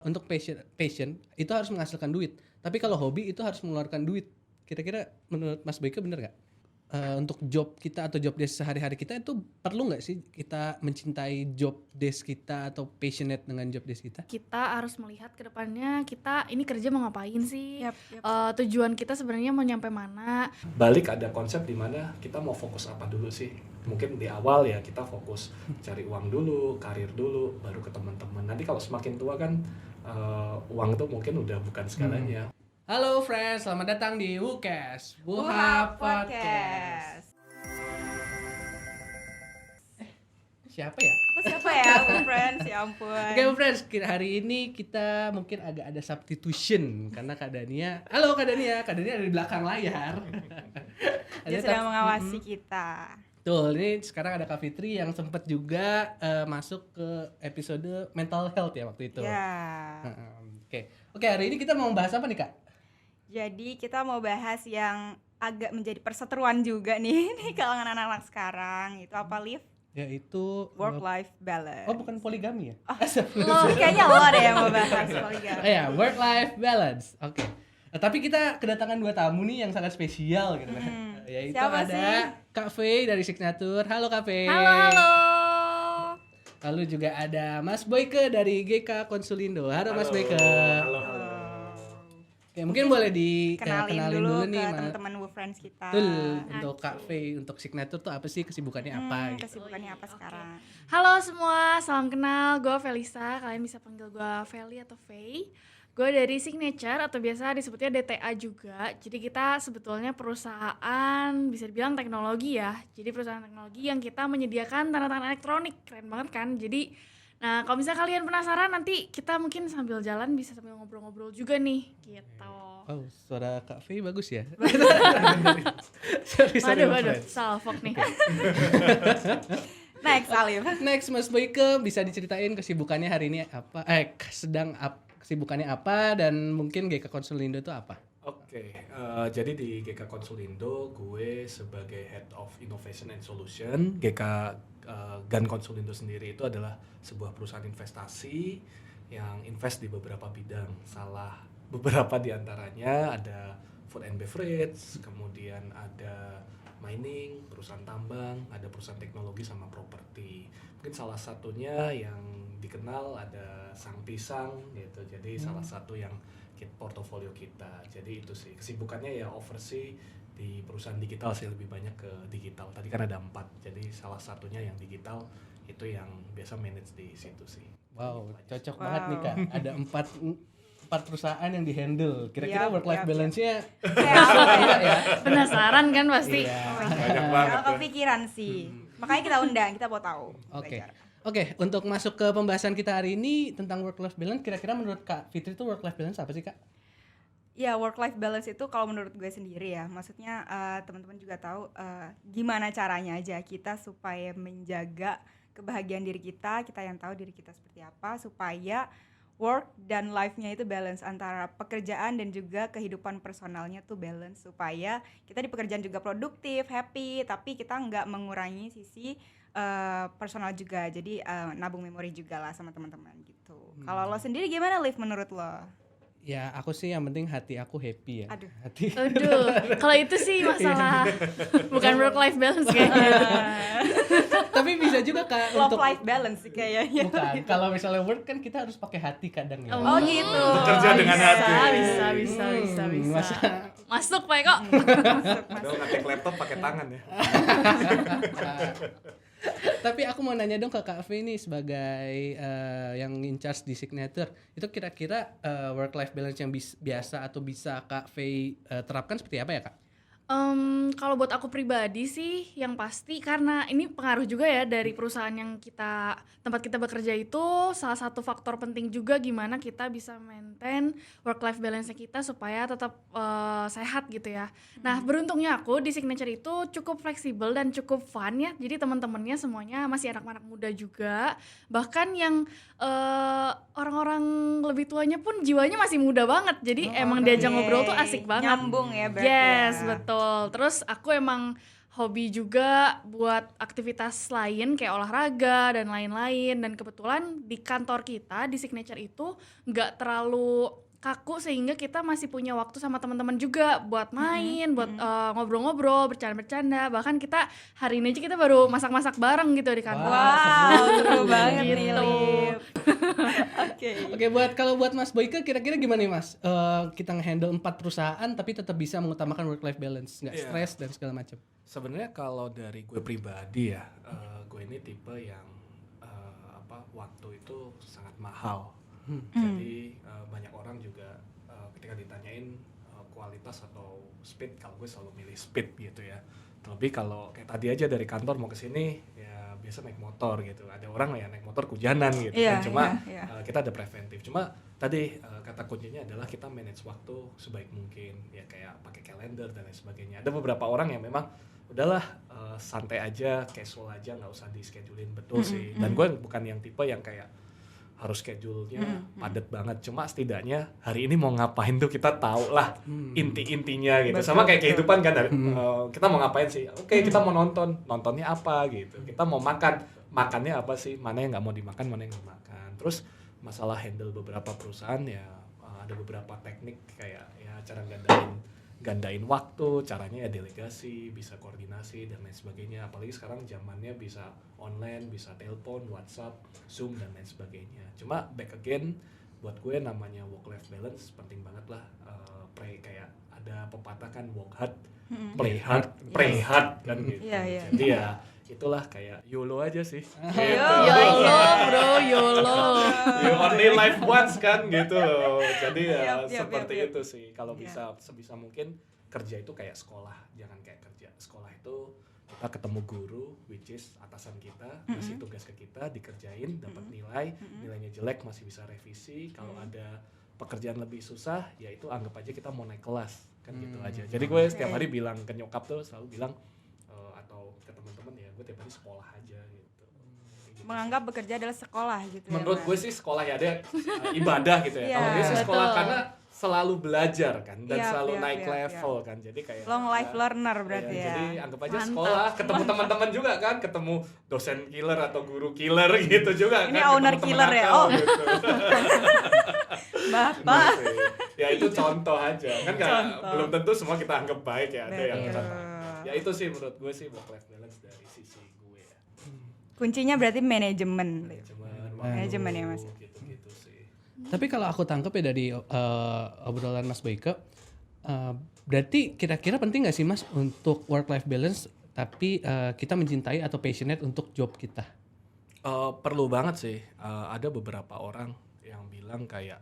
Untuk passion itu harus menghasilkan duit. Tapi kalau hobi itu harus mengeluarkan duit. Kira-kira menurut Mas Boyke bener nggak? Untuk job kita atau job desk sehari-hari kita itu perlu nggak sih kita mencintai job desk kita atau passionate dengan job desk kita? Kita harus melihat ke depannya kita ini kerja mau ngapain sih, Yap. tujuan kita sebenarnya mau nyampe mana. Balik ada konsep di mana kita mau fokus apa dulu sih. Mungkin di awal ya kita fokus cari uang dulu, karir dulu, baru ke teman-teman. Nanti kalau semakin tua kan uang tuh mungkin udah bukan segalanya. Halo friends, selamat datang di WUCast, Wuha Podcast. Siapa ya? Aku siapa ya, friends? Ya ampun. Oke friends, hari ini kita mungkin agak ada substitution karena Kak Dania. Halo Kak Dania ada di belakang layar. Dia sedang mengawasi kita. Tuh, ini sekarang ada Kak Fitri yang sempat juga masuk ke episode mental health ya waktu itu. Ya. Oke, hari ini kita mau bahas apa nih Kak? Jadi kita mau bahas yang agak menjadi perseteruan juga nih di kalangan anak-anak sekarang. Itu apa, Liv? Yaitu Work-life balance. Oh, bukan poligami ya? Kayaknya lo ada yang mau bahas poligami. Ya, work-life balance. Oke. Tapi kita kedatangan 2 tamu nih yang sangat spesial gitu kan. Yaitu Siapa ada sih? Kak Faye dari Signature. Halo Kak Faye. Halo. Lalu juga ada Mas Boyke dari GK Konsulindo. Halo Mas Boyke. Halo. Oke, mungkin boleh Kenalin dulu ke nih teman-teman WuFriends kita. Betul, untuk Kak Faye, untuk Signature tuh apa sih, kesibukannya apa? Gitu. Kesibukannya apa sekarang? Halo semua, salam kenal. Gue Felisa, kalian bisa panggil gue Feli atau Faye. Gue dari Signature atau biasa disebutnya DTA juga. Jadi kita sebetulnya perusahaan bisa dibilang teknologi ya. Jadi perusahaan teknologi yang kita menyediakan tanda tangan elektronik. Keren banget kan? Jadi nah, kalau misalnya kalian penasaran, nanti kita mungkin sambil jalan bisa sambil ngobrol-ngobrol juga nih, gitu. Oh, suara Kak Faye bagus ya? Waduh, salfok nih. Next, Alif. Next, Mas Boyke bisa diceritain kesibukannya hari ini apa? Kesibukannya apa dan mungkin GK Konsulindo itu apa? Oke, jadi di GK Konsulindo gue sebagai Head of Innovation and Solution. GK GAN Konsulindo sendiri itu adalah sebuah perusahaan investasi yang invest di beberapa bidang. Beberapa diantaranya ada food and beverage, kemudian ada mining, perusahaan tambang, ada perusahaan teknologi sama properti. Mungkin salah satunya yang dikenal ada Sang Pisang gitu. Jadi salah satu yang portofolio kita. Jadi itu sih kesibukannya ya oversee di perusahaan digital sih, lebih banyak ke digital. Tadi kan ada 4. Jadi salah satunya yang digital itu yang biasa manage di situ sih. Wow, cocok banget nih Kak. Ada 4 perusahaan yang di-handle. Kira-kira work-life balance-nya Ya. Penasaran kan pasti? Iya. Banyak banget. Kalau kepikiran sih. Makanya kita undang, kita mau tahu. Oke, untuk masuk ke pembahasan kita hari ini tentang work-life balance, kira-kira menurut Kak Fitri itu work-life balance apa sih Kak? Ya, work-life balance itu kalau menurut gue sendiri ya, maksudnya teman-teman juga tahu gimana caranya aja kita supaya menjaga kebahagiaan diri kita yang tahu diri kita seperti apa, supaya work dan life-nya itu balance antara pekerjaan dan juga kehidupan personalnya tuh balance, supaya kita di pekerjaan juga produktif, happy, tapi kita nggak mengurangi sisi personal juga. Jadi nabung memori juga lah sama teman-teman gitu. Kalau lo sendiri gimana, Liv, menurut lo? Ya, aku sih yang penting hati aku happy ya. Aduh. Kalau itu sih masalah bukan work-life balance kayaknya. Tapi bisa juga Kak Love untuk life balance sih kayaknya. bukan. Kalau misalnya work kan kita harus pakai hati kadang ya. Oh gitu. Bekerja dengan hati. Bisa. Masuk Pak Eko. Udah ngetik laptop pakai tangan ya. Tapi aku mau nanya dong ke Kak Faye nih sebagai yang in charge di Signature. Itu kira-kira work-life balance yang biasa atau bisa Kak Faye terapkan seperti apa ya Kak? Kalau buat aku pribadi sih yang pasti karena ini pengaruh juga ya dari perusahaan yang tempat kita bekerja itu salah satu faktor penting juga gimana kita bisa maintain work life balance kita supaya tetap sehat gitu ya. Nah, beruntungnya aku di Signature itu cukup fleksibel dan cukup fun ya. Jadi teman-temannya semuanya masih anak-anak muda juga. Bahkan yang orang-orang lebih tuanya pun jiwanya masih muda banget. Jadi emang diajak ngobrol tuh asik banget. Nyambung ya berarti. Yes, ya. betul. Terus aku emang hobi juga buat aktivitas lain kayak olahraga dan lain-lain. Dan kebetulan di kantor kita di Signature itu nggak terlalu kaku sehingga kita masih punya waktu sama teman-teman juga buat main, buat ngobrol-ngobrol, bercanda-bercanda. Bahkan kita hari ini aja kita baru masak-masak bareng gitu di kantor. Wow, seru banget nih Gitu. Lip. Oke. Oke, kalau buat Mas Boyke kira-kira gimana nih Mas? Kita nge-handle 4 perusahaan tapi tetap bisa mengutamakan work life balance, nggak Iya. stres dan segala macam. Sebenarnya kalau dari gue pribadi ya, gue ini tipe yang waktu itu sangat mahal. Jadi banyak orang juga ketika ditanyain kualitas atau speed, kalau gue selalu milih speed gitu ya. Terlebih kalau kayak tadi aja dari kantor mau ke sini ya biasa naik motor gitu. Ada orang ya naik motor kehujanan gitu kan. Cuma kita ada preventif. Cuma tadi kata kuncinya adalah kita manage waktu sebaik mungkin. Ya kayak pakai kalender dan lain sebagainya. Ada beberapa orang yang memang udahlah santai aja, casual aja, nggak usah di schedulein betul sih. Dan gue bukan yang tipe yang kayak harus schedule-nya padat banget. Cuma setidaknya hari ini mau ngapain tuh kita tahu lah inti-intinya gitu. Betul, Sama kayak betul. kehidupan kan, kita mau ngapain sih? Oke, kita mau nontonnya apa gitu. Kita mau makannya apa sih? Mana yang nggak mau dimakan, mana yang nggak makan. Terus masalah handle beberapa perusahaan ya ada beberapa teknik kayak ya cara gandain waktu, caranya ya delegasi, bisa koordinasi dan lain sebagainya. Apalagi sekarang zamannya bisa online, bisa telepon, WhatsApp, Zoom dan lain sebagainya. Cuma back again buat gue namanya work life balance penting banget lah. Kayak ada pepatah kan work hard, play hard, pray hard kan gitu. Iya. Jadi ya itulah kayak YOLO aja sih. YOLO bro, YOLO. You only live once kan gitu loh. Jadi ya Yap. seperti itu sih. Kalau Iya. bisa sebisa mungkin kerja itu kayak sekolah, jangan kayak kerja. Sekolah itu kita ketemu guru which is atasan kita, ngasih tugas ke kita, dikerjain, dapat nilai, nilainya jelek masih bisa revisi. Kalau ada pekerjaan lebih susah, ya itu anggap aja kita mau naik kelas kan gitu aja. Jadi gue setiap hari bilang ke nyokap tuh selalu bilang atau ke teman-teman ya gue tiap hari sekolah aja gitu. Menganggap bekerja adalah sekolah gitu ya. Menurut Mas? gue sih sekolah ya ada ibadah gitu ya. Iya. Kalau dia sih sekolah Betul. karena selalu belajar kan dan Iya, selalu iya, naik iya, level kan. Jadi kayak Long life learner ya, berarti ya. Jadi anggap aja Mantap. sekolah, ketemu teman-teman juga kan, ketemu dosen killer atau guru killer gitu juga Ini kan. owner ketemu killer teman ya? nakal Oh. gitu. Bapak. Gitu sih. Ya itu contoh aja. Kan Contoh. belum tentu semua kita anggap baik ya, ada yang Betul. kata. Ya itu sih menurut gue sih work life balance dari sisi gue ya. Kuncinya berarti manajemen. Lip. Manajemen ya, Mas. Gitu-gitu sih. Tapi kalau aku tangkap ya dari obrolan Mas Boyke, berarti kira-kira penting nggak sih Mas untuk work life balance tapi kita mencintai atau passionate untuk job kita? Perlu banget sih. Ada beberapa orang yang bilang kayak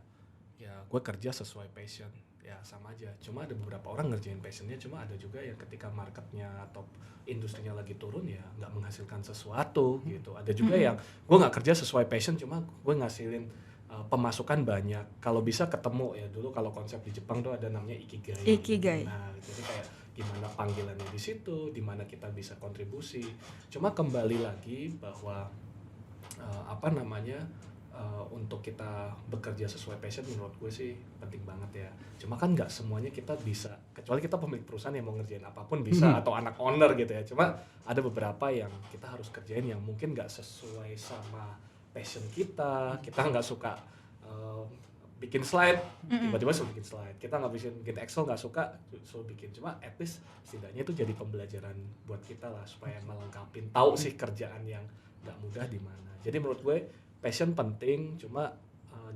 ya gue kerja sesuai passion, ya sama aja. Cuma ada beberapa orang ngerjain passionnya, cuma ada juga yang ketika marketnya atau industrinya lagi turun ya nggak menghasilkan sesuatu gitu. Ada juga yang gue nggak kerja sesuai passion, cuma gue ngasilin pemasukan banyak. Kalau bisa ketemu ya, dulu kalau konsep di Jepang tuh ada namanya ikigai. Ikigai. Nah, jadi kayak gimana panggilannya di situ, di mana kita bisa kontribusi. Cuma kembali lagi bahwa untuk kita bekerja sesuai passion menurut gue sih penting banget ya. Cuma kan nggak semuanya kita bisa, kecuali kita pemilik perusahaan yang mau ngerjain apapun bisa, atau anak owner gitu ya. Cuma ada beberapa yang kita harus kerjain yang mungkin nggak sesuai sama passion kita nggak suka bikin slide, tiba-tiba suruh bikin slide. Kita nggak bikin Excel, nggak suka, suruh bikin. Cuma at least setidaknya itu jadi pembelajaran buat kita lah, supaya melengkapin, tahu sih kerjaan yang nggak mudah di mana. Jadi menurut gue passion penting, cuma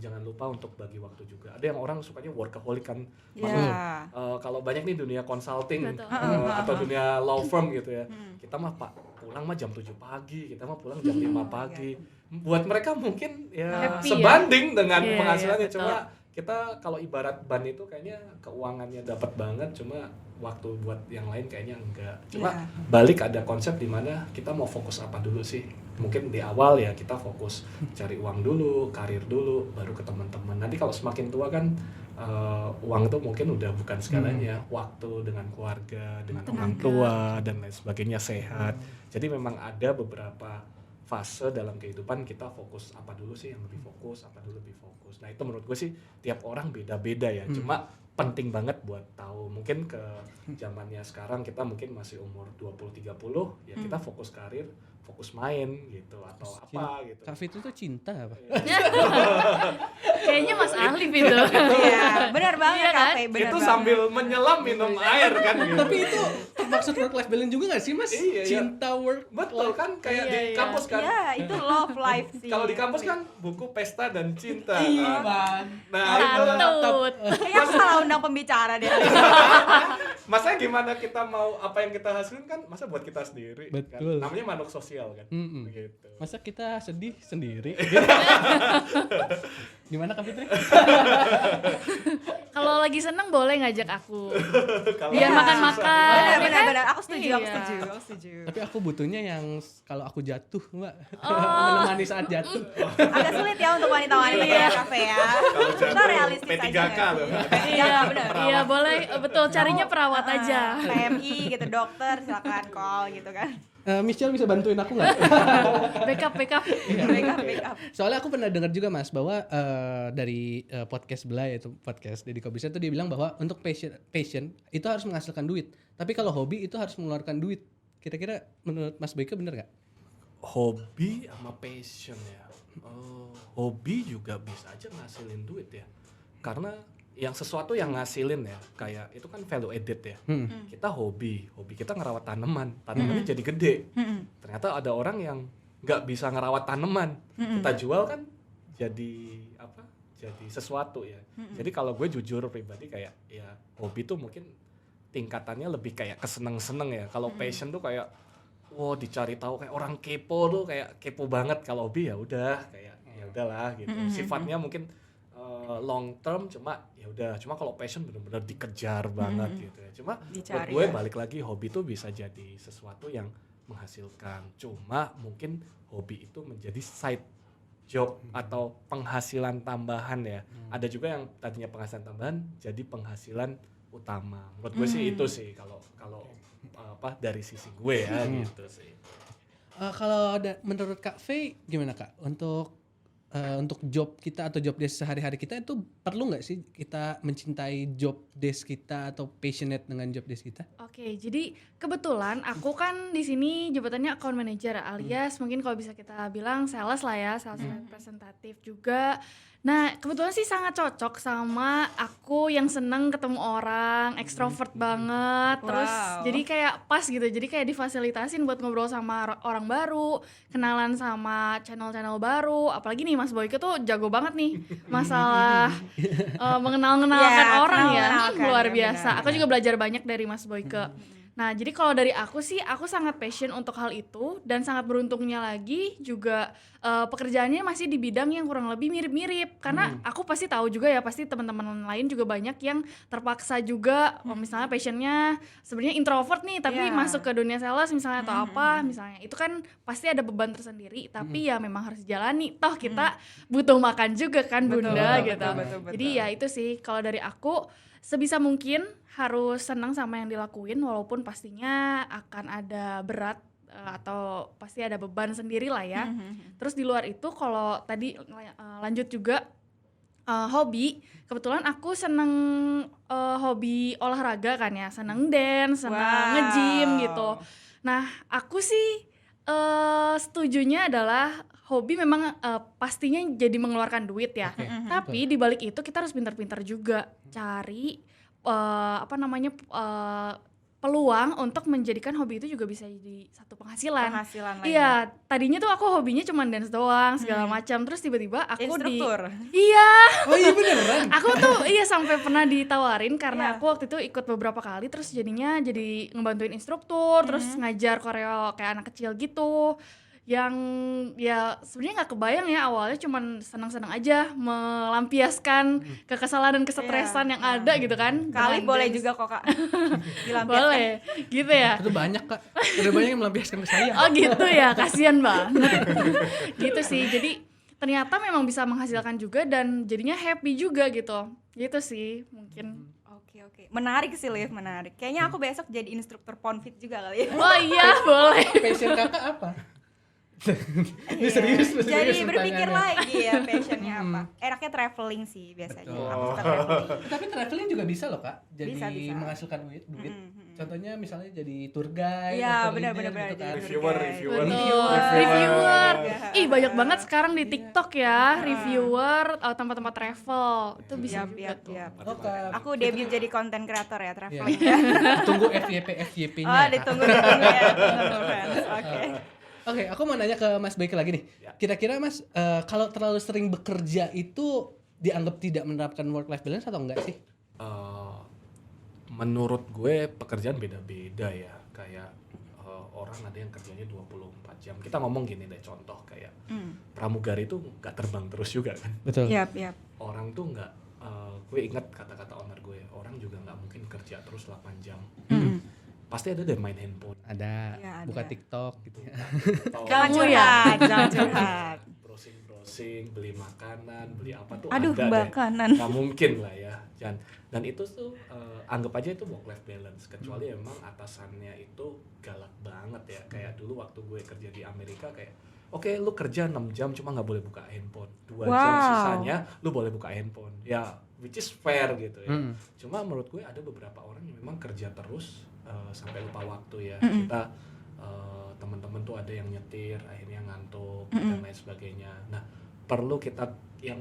jangan lupa untuk bagi waktu juga. Ada yang orang sukanya workaholic kan, Ya. kalau banyak nih dunia consulting Betul. atau dunia law firm gitu ya, kita mah pulang mah jam 7 pagi, kita mah pulang jam 5 pagi. Buat mereka mungkin ya Happy sebanding dengan Iya, penghasilannya. iya, Cuma kita kalau ibarat ban itu kayaknya keuangannya dapat banget, cuma waktu buat yang lain kayaknya enggak. Cuma Iya. balik ada konsep di mana kita mau fokus apa dulu sih. Mungkin di awal ya kita fokus cari uang dulu, karir dulu, baru ke teman-teman. Nanti kalau semakin tua kan uang tuh mungkin udah bukan segalanya. Waktu dengan keluarga, dengan orang tua dan lain sebagainya, sehat. Jadi memang ada beberapa fase dalam kehidupan kita fokus apa dulu sih yang lebih fokus, apa dulu lebih fokus. Nah itu menurut gue sih tiap orang beda-beda ya. Cuma penting banget buat tahu. Mungkin ke zamannya sekarang kita mungkin masih umur 20-30 ya kita fokus karir, fokus main gitu atau apa gitu. Kak Fit itu cinta apa? Kayaknya Mas Alif itu. Iya, benar banget Iya kan? Kafe, benar Itu banget. sambil menyelam minum air kan gitu. Tapi itu maksud work life balance juga gak sih Mas? Iya, iya. Cinta work Betul kan kayak Iya, di iya. kampus kan. Iya, itu love life sih. Kalau di kampus kan buku Pesta dan Cinta. Iya, kan. Bang. Nah, itu Tantut. Kayaknya aku salah undang pembicara deh. masanya gimana kita mau apa yang kita hasilin kan masa buat kita sendiri Betul. kan? Namanya makhluk sosial kan. Mm-mm. Begitu. Masa kita sedih sendiri? Gimana Kak Fitri? Kalau lagi seneng boleh ngajak aku. Kalau Biar Iya. makan-makan. Benar, ya benar, kan? benar. Aku setuju, aku Iya. setuju, aku setuju. Tapi aku butuhnya yang kalau aku jatuh, Mbak. Oh. Menemani saat jatuh. Agak sulit ya untuk wanita-wanita Iya. ya Kafe ya. Kalau Kita jatuh realistis aja. P3K nggak loh. sih? Iya, benar. iya boleh. Betul, carinya perawat aja. PMI gitu, dokter silakan call gitu kan. Michelle bisa bantuin aku nggak? Backup. Backup. Soalnya aku pernah dengar juga Mas bahwa dari podcast Belai itu podcast Deddy Kobusier itu dia bilang bahwa untuk passion itu harus menghasilkan duit. Tapi kalau hobi itu harus mengeluarkan duit. Kira-kira menurut Mas Boyke bener nggak? Hobi sama passion ya. Hobi juga bisa aja ngasilin duit ya. Karena yang sesuatu yang ngasilin ya, kayak itu kan value added ya. Kita hobi kita ngerawat tanamannya jadi gede. Ternyata ada orang yang nggak bisa ngerawat tanaman, kita jual kan jadi apa? Jadi sesuatu ya. Jadi kalau gue jujur pribadi kayak ya hobi tuh mungkin tingkatannya lebih kayak keseneng-seneng ya. Kalau passion tuh kayak wow dicari tahu kayak orang kepo tuh kayak kepo banget. Kalau hobi ya udah kayak ya udahlah gitu. Sifatnya mungkin long term cuma ya udah. Cuma kalau passion benar-benar dikejar banget gitu ya. Cuma buat Dicari gue ya. balik lagi hobi tuh bisa jadi sesuatu yang menghasilkan. Cuma mungkin hobi itu menjadi side job atau penghasilan tambahan ya. Ada juga yang tadinya penghasilan tambahan jadi penghasilan utama. Menurut gue sih itu sih kalau apa dari sisi gue ya gitu sih. Kalau menurut Kak Faye gimana Kak? Untuk job kita atau job desk sehari-hari kita itu perlu nggak sih kita mencintai job desk kita atau passionate dengan job desk kita? Oke, jadi kebetulan aku kan di sini jabatannya account manager alias mungkin kalau bisa kita bilang sales lah ya, sales representative juga. Nah, kebetulan sih sangat cocok sama aku yang seneng ketemu orang, ekstrovert banget. Terus Wow. jadi kayak pas gitu. Jadi kayak difasilitasin buat ngobrol sama orang baru, kenalan sama channel-channel baru. Apalagi nih Mas Boyke tuh jago banget nih masalah mengenalkan Ya, orang ya. mengenalkan, Luar ya, biasa. benar. Aku juga belajar banyak dari Mas Boyke. Nah, jadi kalau dari aku sih, aku sangat passion untuk hal itu dan sangat beruntungnya lagi juga pekerjaannya masih di bidang yang kurang lebih mirip-mirip. Karena aku pasti tahu juga ya, pasti teman-teman lain juga banyak yang terpaksa juga, misalnya passionnya sebenarnya introvert nih, tapi Yeah. masuk ke dunia sales misalnya atau apa, misalnya itu kan pasti ada beban tersendiri. Tapi ya memang harus dijalani. Toh kita butuh makan juga kan, Bunda gitu. betul. Jadi ya itu sih kalau dari aku. Sebisa mungkin harus senang sama yang dilakuin walaupun pastinya akan ada berat atau pasti ada beban sendiri lah ya. Terus di luar itu kalau tadi lanjut juga hobi, kebetulan aku seneng hobi olahraga kan ya, seneng dance, seneng Wow. nge-gym gitu. Nah aku sih setujunya adalah hobi memang pastinya jadi mengeluarkan duit ya. Tapi di balik itu kita harus pintar-pintar juga cari peluang untuk menjadikan hobi itu juga bisa jadi satu penghasilan. Penghasilan lain. Iya, tadinya tuh aku hobinya cuma dance doang segala macam. Terus tiba-tiba aku Instruktur. Iya, Oh iya beneran. aku tuh sampai pernah ditawarin karena Iya. aku waktu itu ikut beberapa kali terus jadinya jadi ngebantuin instruktur, terus ngajar koreo kayak anak kecil gitu. Yang ya sebenarnya nggak kebayang ya awalnya cuman senang-senang aja melampiaskan kekesalan dan kesetresan yang ada gitu kan. Kali dengan boleh dance. juga kok Kak. Dilampiaskan. Boleh, gitu ya. Itu banyak Kak. Udah banyak yang melampiaskan ke saya. Oh gitu ya, kasihan banget. Gitu sih, jadi ternyata memang bisa menghasilkan juga dan jadinya happy juga gitu. Gitu sih mungkin. Oke. Menarik sih Liv, menarik. Kayaknya aku besok jadi instruktur ponfit juga kali ya. Oh iya, boleh. Passion Kakak apa? Ini serius, Jadi serius berpikir pertanyaannya. lagi ya passionnya apa. Enaknya traveling sih biasanya. Betul. Aku suka traveling. Tapi traveling juga bisa loh Kak, jadi Bisa. menghasilkan duit. Mm-mm. Contohnya misalnya jadi tour guide, Iya, atau leader benar-benar gitu kan. Reviewer. Betul. Reviewer. Reviewer. Iya. Ih, banyak banget sekarang di TikTok ya, reviewer tempat-tempat travel. Itu bisa juga tuh. Oh, Kak. Aku debut jadi konten kreator ya traveling. Tunggu FYP-nya. Oh, Kak. ditunggu ya, teman-teman friends. Oke. Oke, aku mau nanya ke Mas Baike lagi nih. Ya. Kira-kira Mas, kalau terlalu sering bekerja itu dianggap tidak menerapkan work life balance atau enggak sih? Menurut gue pekerjaan beda-beda ya. Kayak orang ada yang kerjanya 24 jam. Kita ngomong gini deh, contoh kayak pramugari itu nggak terbang terus juga kan. Betul. Yap. Orang tuh nggak, gue ingat kata-kata owner gue, orang juga nggak mungkin kerja terus 8 jam. Pasti ada deh main handphone. Ada, Ya, ada. buka TikTok gitu ya. Atau Jangan Kamu curhat, jangan curhat. browsing, beli makanan, beli apa tuh Aduh, ada deh. makanan. Nggak mungkin lah ya. Dan itu tuh anggap aja itu work life balance, kecuali emang atasannya itu galak banget ya. Kayak dulu waktu gue kerja di Amerika kayak oke, lu kerja 6 jam cuma nggak boleh buka handphone. 2 jam Wow. sisanya lu boleh buka handphone. Ya, which is fair gitu ya. Cuma menurut gue ada beberapa orang yang memang kerja terus sampai lupa waktu ya. Kita teman-teman tuh ada yang nyetir akhirnya ngantuk dan lain sebagainya. Nah, perlu kita yang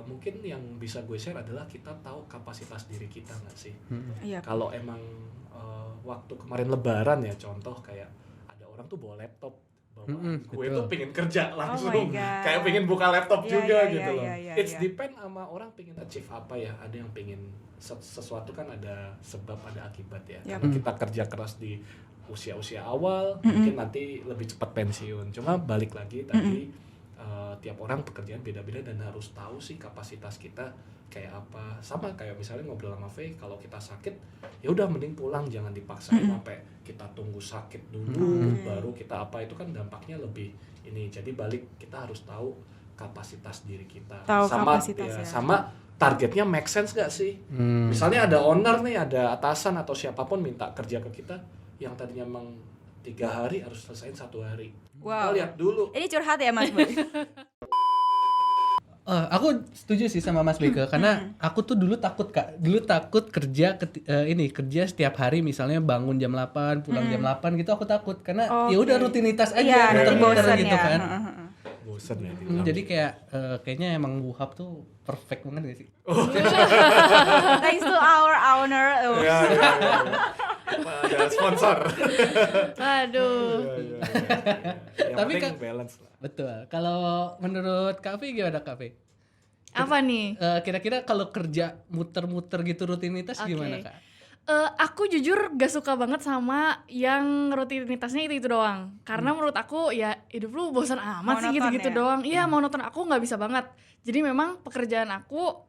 mungkin yang bisa gue share adalah kita tahu kapasitas diri kita nggak sih? Iya. Kalau emang waktu kemarin Lebaran ya, contoh kayak ada orang tuh bawa laptop, gue betul. tuh pengen kerja langsung, my God. kayak pengen buka laptop Iya, juga iya, gitu iya, loh. iya, It's iya. depend sama orang pengen achieve apa ya. Ada yang pengen sesuatu kan ada sebab ada akibat ya. Yap. Kalau kita kerja keras di usia-usia awal, mungkin nanti lebih cepat pensiun. Cuma balik lagi tadi tiap orang pekerjaan beda-beda dan harus tahu sih kapasitas kita kayak apa. Sama kayak misalnya ngobrol sama Faye, kalau kita sakit ya udah mending pulang, jangan dipaksain sampai kita tunggu sakit dulu baru kita apa, itu kan dampaknya lebih ini. Jadi balik, kita harus tahu kapasitas diri kita. Tahu sama kapasitas ya. sama targetnya make sense gak sih? Misalnya ada owner nih, ada atasan atau siapapun minta kerja ke kita yang tadinya emang 3 hari harus selesaiin 1 hari. Wow. Kita lihat dulu. Ini curhat ya Mas Boy? Aku setuju sih sama Mas Baike karena aku tuh dulu takut Kak. Dulu takut kerja kerja setiap hari, misalnya bangun jam 8, pulang jam 8 gitu, aku takut karena ya udah Oke. rutinitas aja, Iya, muter-muter bosan gitu ya. kan. Bosen ya. Jadi kayak kayaknya emang Wuhab tuh perfect banget gak sih? Thanks to our owner. Oh. Ya. Ada sponsor. Aduh. Yang Tapi penting kan- balance lah. Betul. Kalau menurut Kafe gimana Kafe? Apa nih? Kira-kira kalau kerja muter-muter gitu rutinitas Oke. gimana Kak? Aku jujur gak suka banget sama yang rutinitasnya itu doang. Karena menurut aku ya hidup lu bosan amat sih Monoton gitu-gitu ya? doang. Iya, monoton, aku nggak bisa banget. Jadi memang pekerjaan aku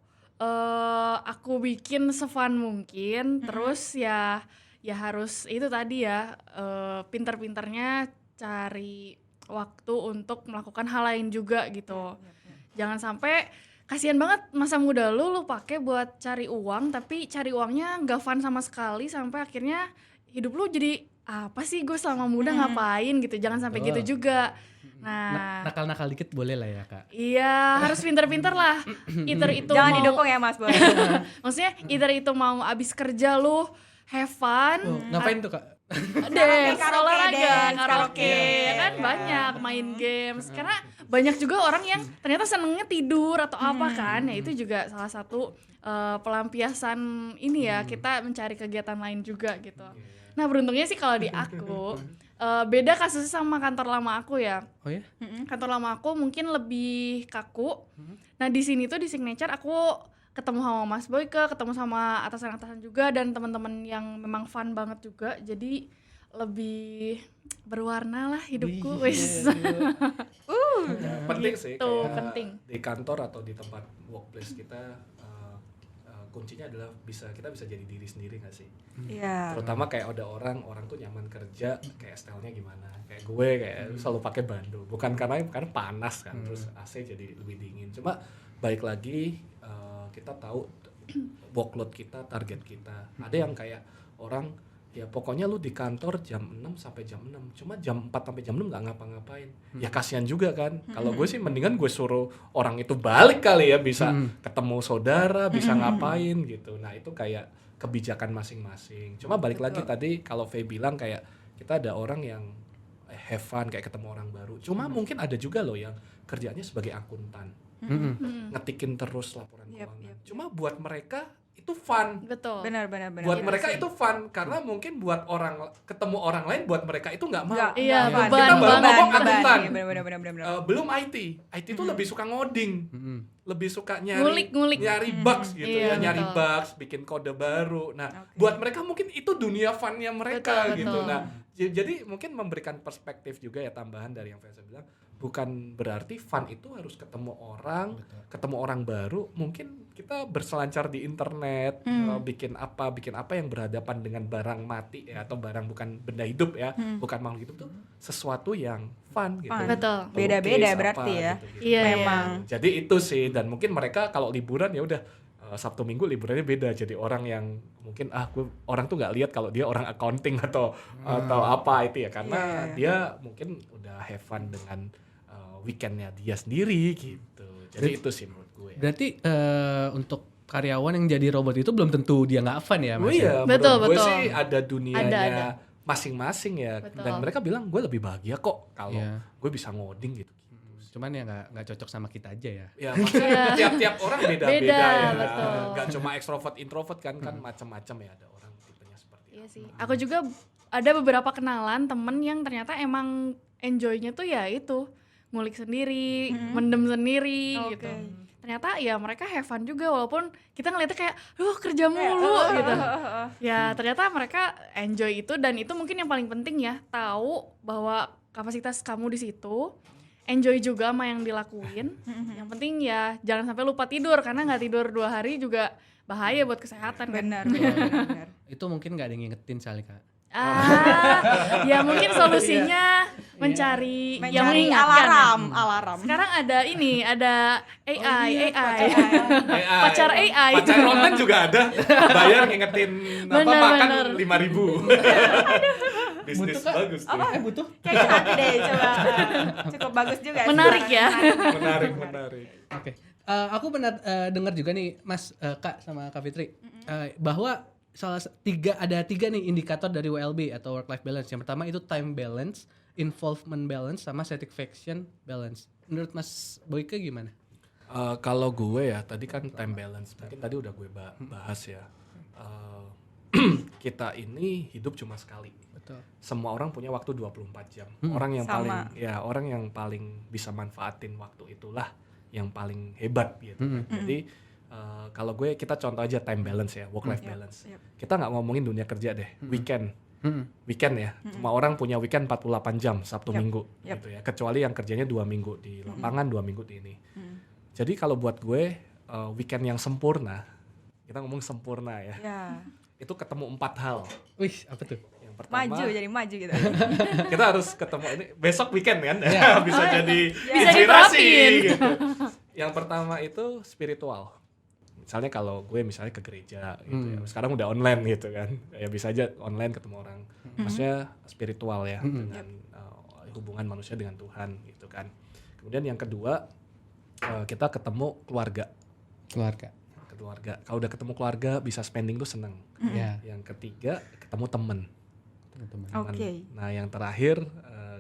bikin se-fun mungkin. Terus ya harus itu tadi ya, pinter-pinternya cari waktu untuk melakukan hal lain juga gitu. Jangan sampai kasihan banget masa muda lu pakai buat cari uang, tapi cari uangnya nggak fun sama sekali sampai akhirnya hidup lu jadi apa sih gue selama muda ngapain gitu. Jangan sampai Betul. gitu juga. Nah, Nakal-nakal dikit boleh lah ya Kak. iya harus pinter-pinter lah. Either itu Jangan mau, didukung ya Mas Boy. maksudnya either itu mau abis kerja lu have fun, Ngapain tuh Kak? dance, karaoke, olahraga, dance, karaoke, karaoke. kan banyak main games. Karena banyak juga orang yang ternyata senengnya tidur atau apa kan. Ya itu juga salah satu pelampiasan ini ya, kita mencari kegiatan lain juga gitu. Nah, beruntungnya sih kalau di aku beda kasusnya sama kantor lama aku ya. Oh ya? Kantor lama aku mungkin lebih kaku. Nah, di sini tuh di Signature aku ketemu sama Mas Boyke, ketemu sama atasan-atasan juga dan teman-teman yang memang fun banget juga. Jadi lebih berwarna lah hidupku. Wis. Penting sih Gitu, kayak penting. di kantor atau di tempat workplace kita, kuncinya adalah kita bisa jadi diri sendiri nggak sih? Iya. Terutama kayak ada orang tuh nyaman kerja kayak stylenya gimana, kayak gue kayak selalu pakai bando, bukan karena panas kan, terus AC jadi lebih dingin. Cuma balik lagi, kita tahu workload kita, target kita. Ada yang kayak orang Ya pokoknya lu di kantor jam 6 sampai jam 6. Cuma jam 4 sampai jam 6 nggak ngapa-ngapain. Ya kasihan juga kan. Kalau gue sih mendingan gue suruh orang itu balik kali ya, bisa ketemu saudara, bisa ngapain gitu. Nah, itu kayak kebijakan masing-masing. Cuma balik lagi tadi kalau Faye bilang kayak kita ada orang yang have fun kayak ketemu orang baru. Cuma mungkin ada juga loh yang kerjanya sebagai akuntan. Ngetikin terus laporan keuangan. Cuma buat mereka itu fun. Betul. Benar. Buat mereka itu fun karena mungkin buat ketemu orang lain buat mereka itu nggak mau. Iya, beban. beban Kita baru banget. ngomong akuntan. Benar. Belum IT itu lebih suka ngoding, lebih suka nyari Ngulik. nyari bugs gitu Iya, ya, nyari betul. bugs, bikin kode baru. Nah, buat mereka mungkin itu dunia funnya mereka Betul, gitu. betul. Nah, jadi mungkin memberikan perspektif juga ya, tambahan dari yang Vanessa bilang, bukan berarti fun itu harus ketemu orang baru. Mungkin kita berselancar di internet, bikin apa yang berhadapan dengan barang mati ya, atau barang bukan benda hidup ya, bukan makhluk hidup tuh sesuatu yang fun gitu. Fun. Betul. Beda-beda Lukis, berarti apa ya. gitu. Iya, Memang. Jadi itu sih, dan mungkin mereka kalau liburan ya udah Sabtu Minggu liburannya beda. Jadi orang yang mungkin orang tuh nggak lihat kalau dia orang accounting atau apa itu ya, karena dia mungkin udah have fun dengan weekendnya dia sendiri gitu. Jadi itu sih menurut gue. Berarti untuk karyawan yang jadi robot itu belum tentu dia nggak fun ya, Oh Mas? iya, Betul, menurut gue betul. sih ada dunianya Ada. masing-masing ya. Betul. Dan mereka bilang gue lebih bahagia kok kalau Iya. gue bisa ngoding gitu. Cuman ya nggak cocok sama kita aja ya. Ya maksudnya tiap-tiap orang beda-beda Beda, ya. betul. Gak cuma ekstrovert introvert kan macam-macam ya, ada orang tipenya seperti Iya sih. Aku juga ada beberapa kenalan temen yang ternyata emang enjoy-nya tuh ya itu ngulik sendiri, mendem sendiri gitu. Ternyata ya mereka have fun juga, walaupun kita ngeliatnya kayak kerja mulu gitu. Ya ternyata mereka enjoy itu, dan itu mungkin yang paling penting ya, tahu bahwa kapasitas kamu di situ, enjoy juga sama yang dilakuin. Yang penting ya jangan sampai lupa tidur, karena nggak tidur 2 hari juga bahaya buat kesehatan kan. Benar. Itu mungkin nggak ada yang ngingetin soalnya, Kak. Ya mungkin solusinya mencari yang mengingatkan. alarm. Sekarang ada AI. Pacar AI. Pacar online juga ada. Bayar ngingetin Bener, makan bener. 5.000. Bisnis bagus tuh. Butuh? Kayaknya nanti deh coba. Cukup bagus juga. Menarik ya. Menarik. Oke. Aku pernah dengar juga nih, Mas, Kak sama Kak Fitri, bahwa ada tiga nih indikator dari WLB atau work life balance. Yang pertama itu time balance, involvement balance, sama satisfaction balance. Menurut Mas Boyke gimana? Kalau gue ya, tadi kan time balance. Mungkin tadi udah gue bahas ya. Kita ini hidup cuma sekali. Betul. Semua orang punya waktu 24 jam. Sama. Orang yang paling bisa manfaatin waktu itulah yang paling hebat gitu. Jadi kalau kita contoh aja time balance ya, work life balance. Kita nggak ngomongin dunia kerja deh, weekend ya. Semua orang punya weekend 48 jam Sabtu Minggu gitu ya. Kecuali yang kerjanya 2 minggu di lapangan, 2 minggu di ini. Jadi kalau buat gue weekend yang sempurna, kita ngomong sempurna ya. Itu ketemu 4 hal. Wih, apa tuh? Yang pertama, Jadi maju gitu. kita harus ketemu ini besok weekend kan, bisa jadi Bisa inspirasi diterapin. gitu. Yang pertama itu spiritual. Misalnya kalau gue ke gereja gitu ya. Sekarang udah online gitu kan. Ya bisa aja online ketemu orang. Maksudnya spiritual ya, dengan hubungan manusia dengan Tuhan gitu kan. Kemudian yang kedua, kita ketemu keluarga. Kalau udah ketemu keluarga bisa spending tuh seneng. Yang ketiga ketemu temen. Oke. Nah yang terakhir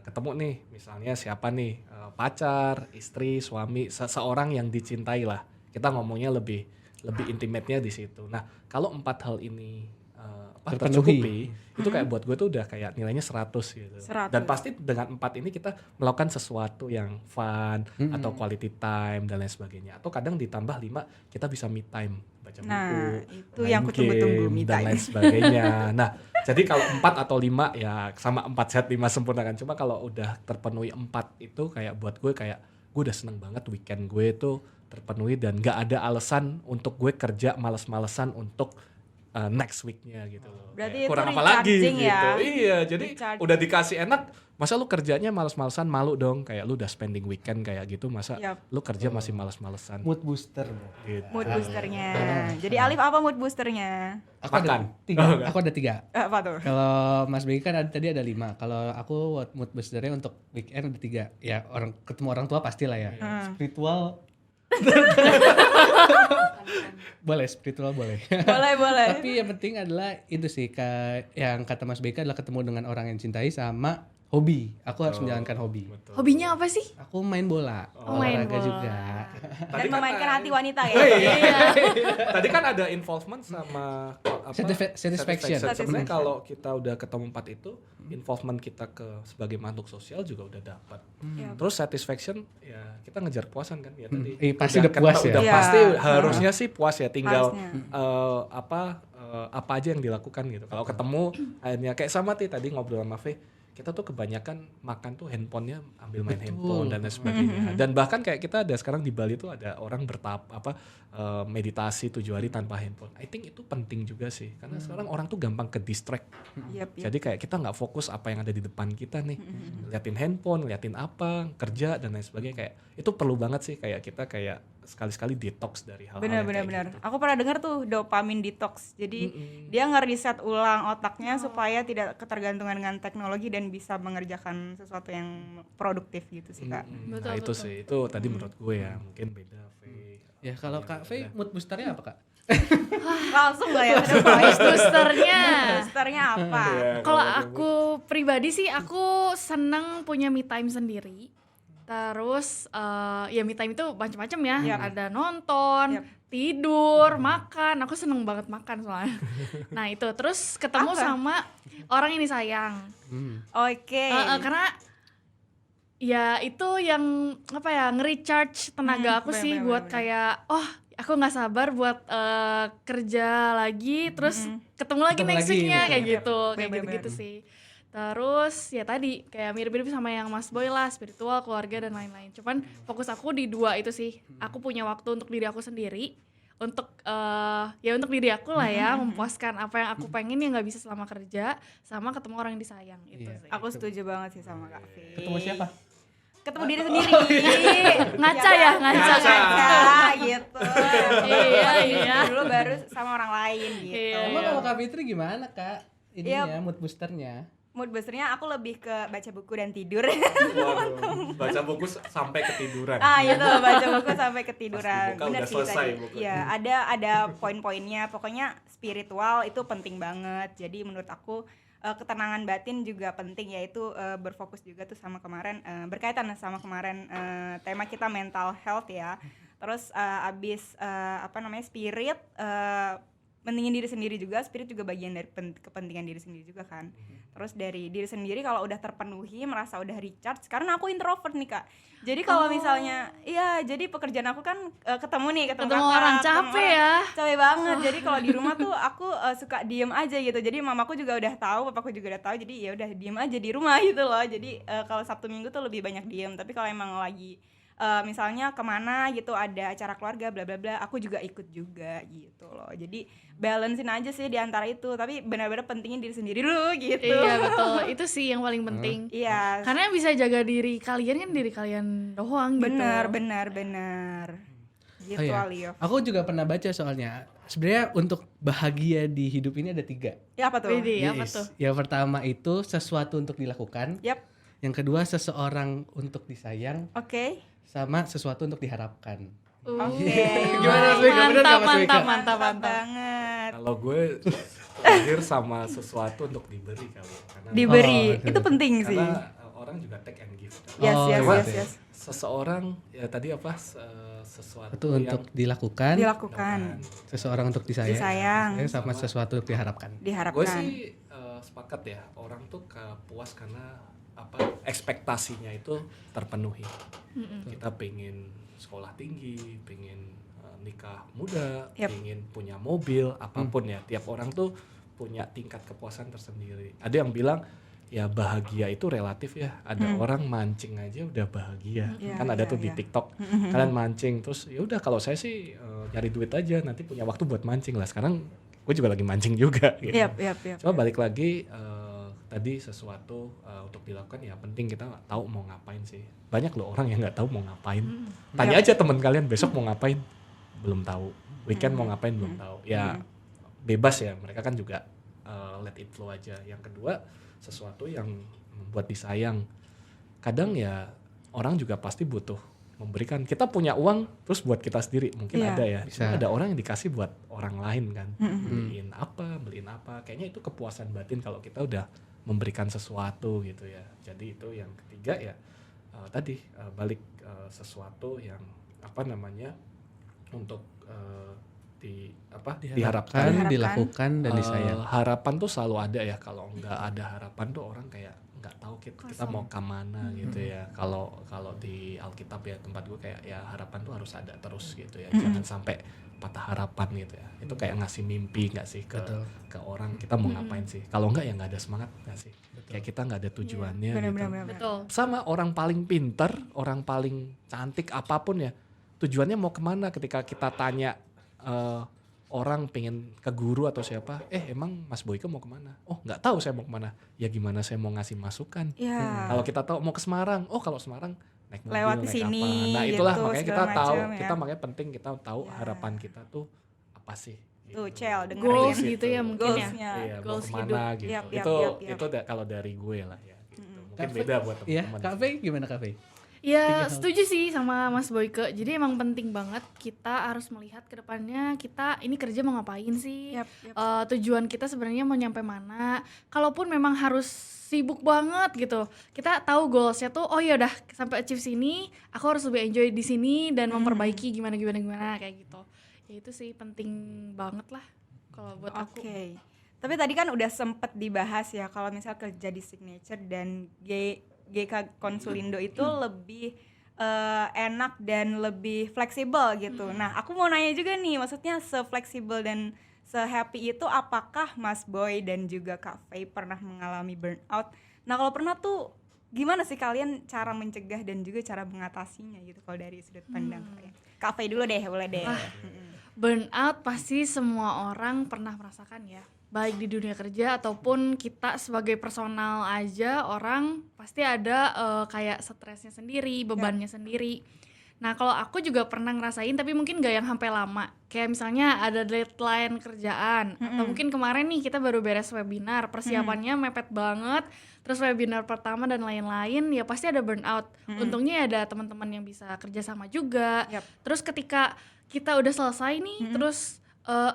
ketemu nih, misalnya siapa nih, pacar, istri, suami, seseorang yang dicintai lah. Kita ngomongnya lebih intimate-nya di situ. Nah kalau 4 hal ini tercukupi, itu kayak buat gue tuh udah kayak nilainya 100 gitu. 100. Dan pasti dengan 4 ini kita melakukan sesuatu yang fun atau quality time dan lain sebagainya. Atau kadang ditambah 5, kita bisa me time, baca buku, itu main yang kutunggu-tunggu, game, me dan time. lain sebagainya. Nah jadi kalau 4 atau 5 ya sama 4 sehat 5 sempurna kan. Cuma kalau udah terpenuhi 4 itu kayak buat gue kayak gue udah seneng banget weekend gue tuh terpenuhi dan gak ada alasan untuk gue kerja males-malesan untuk next weeknya gitu loh. Berarti Kayak itu kurang apa lagi recharging gitu. ya? Iya, jadi Recharging. udah dikasih enak, masa lu kerjanya males-malesan, malu dong. Kayak lu udah spending weekend kayak gitu, masa Yap. lu kerja masih males-malesan. Mood booster. Gitu. Mood boosternya. Jadi Alif apa mood boosternya? Aku Makan. ada 3. Oh, enggak. Aku ada 3. Apa tuh? Kalau Mas Begi kan tadi ada 5. Kalau aku mood boosternya untuk weekend ada 3. Ya ketemu orang tua pasti lah ya. Spiritual. Boleh spiritual boleh. Boleh. Tapi yang penting adalah itu sih yang kata Mas Beka adalah ketemu dengan orang yang cintai sama hobi. Aku harus menjalankan hobi. Betul. Hobinya apa sih? Aku main bola, main olahraga bola. juga. Dan memainkan hati wanita ya. Iya. Tadi kan ada involvement sama Satisfaction. Sebenarnya kalau kita udah ketemu 4 itu, involvement kita sebagai makhluk sosial juga udah dapat. Terus satisfaction ya kita ngejar puasan kan ya tadi. Pasti udah puas ya. Udah Iya. pasti harusnya sih puas ya, tinggal Harusnya. apa aja yang dilakukan gitu. Kalau ketemu akhirnya kayak sama tadi ngobrol sama Faye, kita tuh kebanyakan makan tuh handphonenya ambil main handphone dan lain sebagainya. Dan bahkan kayak kita ada sekarang di Bali tuh ada orang meditasi 7 hari tanpa handphone. I think itu penting juga sih karena sekarang orang tuh gampang ke distract. Yap. Jadi kayak kita nggak fokus apa yang ada di depan kita nih, liatin handphone, liatin apa, kerja dan lain sebagainya. Kayak itu perlu banget sih kayak kita kayak sekali-sekali detox dari hal-hal yang kayak Benar. gitu. Aku pernah dengar tuh dopamine detox. Jadi dia nge-reset ulang otaknya supaya tidak ketergantungan dengan teknologi dan bisa mengerjakan sesuatu yang produktif gitu sih Kak. Betul, Nah itu betul. sih, itu tadi menurut gue ya mungkin beda. Faye. Ya kalau Kak Faye mood boosternya apa Kak? Langsung nggak ya? Boosternya. Boosternya apa? Kalau aku pribadi sih aku seneng punya me time sendiri. Terus ya me time itu macam-macam ya. Yap. Ada nonton, Yap. tidur, makan. Aku seneng banget makan soalnya. Nah itu terus ketemu Apa? sama orang yang disayang. Oke. Karena ya itu yang apa ya nge-recharge tenaga aku sih bener, buat bener. kayak aku nggak sabar buat kerja lagi terus ketemu lagi Ketemu next lagi weeknya gitu. kayak gitu kayak Bener, gitu-gitu bener. sih. Terus ya tadi kayak mirip-mirip sama yang Mas Boy lah, spiritual, keluarga dan lain-lain. Cuman fokus aku di 2 itu sih. Aku punya waktu untuk diri aku sendiri, untuk ya untuk diri aku lah ya, memuaskan apa yang aku pengen yang nggak bisa selama kerja, sama ketemu orang yang disayang itu Iya. sih. Aku setuju banget sih sama Kak Fi. Ketemu siapa? Ketemu diri sendiri. Ngaca ya, ngaca. gitu. Iya. Dulu baru sama orang lain gitu. Iya. Emang kalau Kak Fitri gimana Kak? Ininya mood boosternya. Mood boosternya aku lebih ke baca buku dan tidur. Waduh, baca buku sampai ketiduran. Itu baca buku sampai ketiduran. Pas dibuka Bener udah sih selesai tadi. bukunya. Iya, ada poin-poinnya. Pokoknya spiritual itu penting banget. Jadi menurut aku ketenangan batin juga penting, yaitu berfokus juga tuh sama kemarin berkaitan sama kemarin tema kita mental health ya. Terus abis spirit, mendingin diri sendiri juga. Spirit juga bagian dari kepentingan diri sendiri juga kan. Terus dari diri sendiri kalau udah terpenuhi, merasa udah recharge. Karena aku introvert nih Kak. Jadi kalau misalnya jadi pekerjaan aku kan ketemu Ketemu kakak, orang ketemu capek orang. ya. Capek banget. Jadi kalau di rumah tuh aku suka diem aja gitu. Jadi mamaku juga udah tahu, papaku juga udah tahu. Jadi ya udah diem aja di rumah gitu loh. Jadi kalau Sabtu Minggu tuh lebih banyak diem. Tapi kalau emang lagi misalnya kemana gitu, ada acara keluarga bla bla bla, aku juga ikut juga gitu loh. Jadi balancein aja sih di antara itu. Tapi benar-benar pentingin diri sendiri dulu gitu. Iya betul, itu sih yang paling penting. Iya. Karena yang bisa jaga diri kalian kan diri kalian doang gitu. Benar. Gitu Alio. Aku juga pernah baca soalnya. Sebenarnya untuk bahagia di hidup ini ada 3. Ya apa tuh? Widih, apa Yes. tuh? Yang pertama itu sesuatu untuk dilakukan. Yap. Yang kedua seseorang untuk disayang. Oke. Sama sesuatu untuk diharapkan. Oke. Gimana Mas Wika? Bener nggak, Mas Wika? Mantap. banget. Kalau gue terakhir sama sesuatu untuk diberi kali. Karena Diberi. oke. Itu penting sih. karena orang juga take and give. Yes. Cuma Seseorang ya tadi sesuatu Itu untuk dilakukan. Dilakukan. Seseorang untuk disayang. Disayang. Sama sesuatu untuk diharapkan. Diharapkan. Gue sih sepakat ya, orang tuh puas karena ekspektasinya itu terpenuhi. Kita pengen sekolah tinggi, pengen nikah muda, Yap. pengen punya mobil, apapun ya. Tiap orang tuh punya tingkat kepuasan tersendiri. Ada yang bilang ya bahagia itu relatif ya. Ada orang mancing aja udah bahagia. Iya, Kan ada iya, tuh di iya. TikTok. Kalian mancing terus ya udah, kalau saya sih nyari duit aja, nanti punya waktu buat mancing lah. Sekarang gue juga lagi mancing juga gitu. Yap. Coba balik lagi tadi sesuatu untuk dilakukan ya penting kita tahu mau ngapain sih. Banyak loh orang yang nggak tahu mau ngapain. Tanya aja teman kalian besok mau ngapain, belum tahu. Weekend mau ngapain belum tahu. Ya bebas ya, mereka kan juga let it flow aja. Yang kedua sesuatu yang membuat disayang. Kadang ya orang juga pasti butuh memberikan. Kita punya uang terus buat kita sendiri mungkin ada ya. Bisa. Ada orang yang dikasih buat orang lain kan. Beliin apa. Kayaknya itu kepuasan batin kalau kita udah memberikan sesuatu gitu ya. Jadi itu yang ketiga ya tadi balik sesuatu yang untuk diharapkan. Dilakukan dan disayang. Harapan tuh selalu ada ya. Kalau nggak ada harapan tuh orang kayak nggak tahu kita mau kemana gitu ya. Kalau di Alkitab ya tempat gue kayak ya harapan tuh harus ada terus gitu ya. Jangan sampai patah harapan gitu ya. Itu kayak ngasih mimpi nggak sih ke orang kita mau ngapain sih. Kalau nggak ya nggak ada semangat nggak sih. Kayak kita nggak ada tujuannya gitu. Benar. Betul. Sama orang paling pinter, orang paling cantik apapun ya, tujuannya mau kemana ketika kita tanya orang pengen ke guru atau siapa, emang Mas Boyke mau kemana? Oh nggak tahu saya mau kemana. Ya gimana saya mau ngasih masukan. Kalau kita tahu mau ke Semarang, kalau Semarang naik mobil, Lewat naik sini, apa. Nah itulah gitu, makanya kita segala tahu, macam, ya. kita makanya penting kita tahu harapan kita tuh apa sih. Tuh Cel dengerin. Goals gitu ya mungkin ya. Goalsnya. Iya, mau Goals kemana hidup. gitu. Yap. Itu kalau dari gue lah ya. Gitu. Mungkin Kak beda buat Iya, teman-teman. Kak Faye gimana Kak Faye? Ya setuju sih sama Mas Boyke. Jadi emang penting banget kita harus melihat ke depannya kita ini kerja mau ngapain sih. Yap. Tujuan kita sebenarnya mau nyampe mana. Kalaupun memang harus sibuk banget gitu, kita tahu goalsnya tuh oh ya udah sampai achieve sini aku harus lebih enjoy di sini dan memperbaiki gimana kayak gitu. Ya itu sih penting banget lah kalau buat aku. Oke. Tapi tadi kan udah sempet dibahas ya kalau misal kerja di Signature dan GK Konsulindo itu lebih enak dan lebih fleksibel gitu. Nah, aku mau nanya juga nih, maksudnya se-fleksibel dan se-happy itu apakah Mas Boy dan juga Kak Faye pernah mengalami burnout? Nah, kalau pernah tuh gimana sih kalian cara mencegah dan juga cara mengatasinya gitu kalau dari sudut pandang kalian? Kak Faye dulu deh, boleh deh. Burnout pasti semua orang pernah merasakan ya. Baik di dunia kerja ataupun kita sebagai personal aja orang pasti ada kayak stresnya sendiri, bebannya sendiri. Nah kalau aku juga pernah ngerasain tapi mungkin gak yang sampai lama. Kayak misalnya ada deadline kerjaan atau mungkin kemarin nih kita baru beres webinar, persiapannya mepet banget. Terus webinar pertama dan lain-lain ya pasti ada burnout. Untungnya ada teman-teman yang bisa kerja sama juga. Terus ketika kita udah selesai nih terus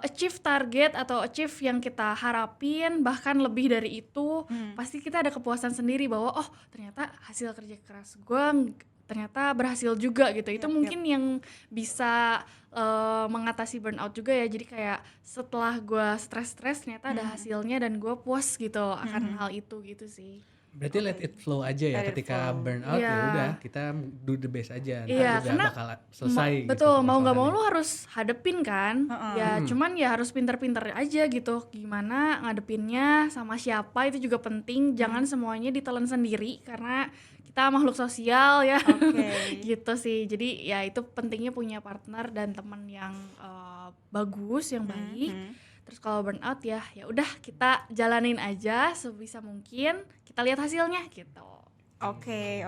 achieve target atau achieve yang kita harapin bahkan lebih dari itu pasti kita ada kepuasan sendiri bahwa oh ternyata hasil kerja keras gue ternyata berhasil juga gitu. Itu mungkin yang bisa mengatasi burnout juga ya. Jadi kayak setelah gue stres ternyata ada hasilnya dan gue puas gitu akan hal itu gitu sih. Berarti let it flow aja ya, ketika burnout ya udah kita do the best aja, ntar juga bakal selesai gitu. Betul, mau nggak mau lu harus hadepin kan, ya cuman ya harus pinter-pinter aja gitu, gimana ngadepinnya sama siapa itu juga penting, jangan semuanya ditelan sendiri karena kita makhluk sosial ya, gitu sih. Jadi ya itu pentingnya punya partner dan teman yang bagus, yang baik. Terus kalau burnout ya udah kita jalanin aja sebisa mungkin, kita lihat hasilnya gitu. Oke.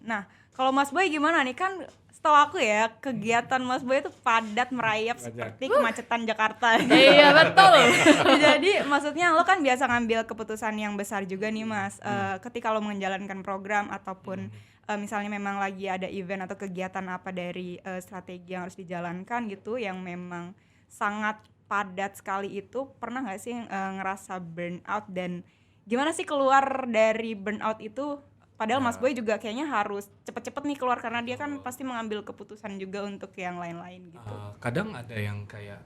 Nah, kalau Mas Boy gimana nih? Kan setahu aku ya, kegiatan Mas Boy itu padat merayap seperti kemacetan Jakarta. Iya, betul. Jadi maksudnya lo kan biasa ngambil keputusan yang besar juga nih Mas. Ketika lo menjalankan program ataupun misalnya memang lagi ada event atau kegiatan apa dari strategi yang harus dijalankan gitu yang memang sangat padat sekali itu, pernah nggak sih ngerasa burnout dan gimana sih keluar dari burnout itu? Padahal Mas Boy juga kayaknya harus cepet-cepet nih keluar karena dia kan pasti mengambil keputusan juga untuk yang lain-lain gitu. Kadang ada yang kayak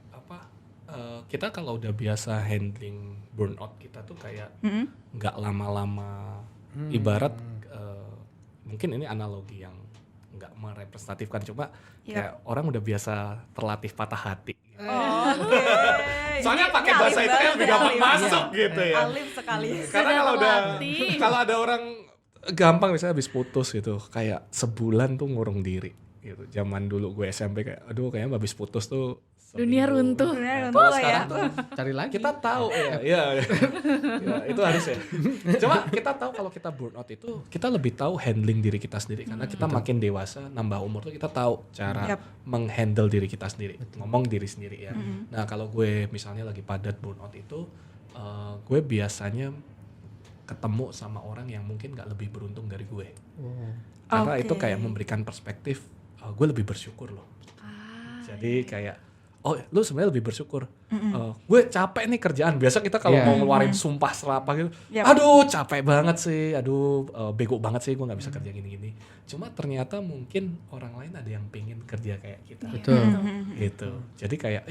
kita kalau udah biasa handling burnout kita tuh kayak nggak lama-lama. Ibarat mungkin ini analogi yang nggak merepresentatifkan, coba kayak orang udah biasa terlatih patah hati. Soalnya pakai bahasa itu kan lebih gampang masuk gitu ya. Alim sekali. Karena kalau ada orang gampang misalnya habis putus gitu, kayak sebulan tuh ngurung diri gitu. Zaman dulu gue SMP kayak aduh kayaknya habis putus tuh Dunia runtuh. Dunia Nah, runtuh kalau ya. sekarang tuh Cari lagi. kita tahu ya, itu harus ya. Cuma kita tahu kalau kita burnout itu kita lebih tahu handling diri kita sendiri karena kita makin dewasa, nambah umur tuh kita tahu cara menghandle diri kita sendiri, ngomong diri sendiri ya. Nah kalau gue misalnya lagi padat burnout itu, gue biasanya ketemu sama orang yang mungkin nggak lebih beruntung dari gue, karena itu kayak memberikan perspektif, gue lebih bersyukur loh. Jadi kayak lu sebenarnya lebih bersyukur. Gue capek nih kerjaan. Biasa kita kalau mau ngeluarin sumpah serapah gitu, aduh capek banget sih, aduh bego banget sih, gue nggak bisa kerja gini-gini. Cuma ternyata mungkin orang lain ada yang pengen kerja kayak kita. Betul. Gitu. Jadi kayak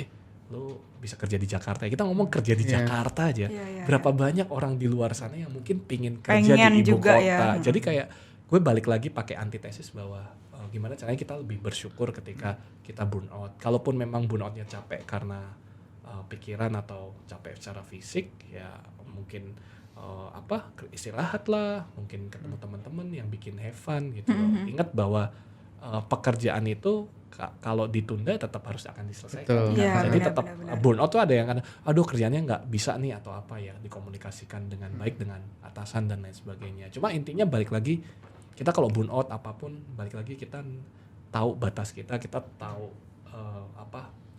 lu bisa kerja di Jakarta. Kita ngomong kerja di Jakarta aja. Berapa banyak orang di luar sana yang mungkin pengen kerja di ibu juga, kota. Jadi kayak gue balik lagi pakai antitesis bahwa gimana caranya kita lebih bersyukur ketika kita burnout. Kalaupun memang burnoutnya capek karena pikiran atau capek secara fisik, ya mungkin istirahat lah, mungkin ketemu teman-teman yang bikin have fun gitu loh. Ingat bahwa pekerjaan itu kalau ditunda tetap harus akan diselesaikan. Jadi tetap burnout tuh ada yang kadang, aduh kerjanya nggak bisa nih atau apa ya, dikomunikasikan dengan baik dengan atasan dan lain sebagainya. Cuma intinya balik lagi, kita kalau burnout apapun, balik lagi kita tahu batas kita tahu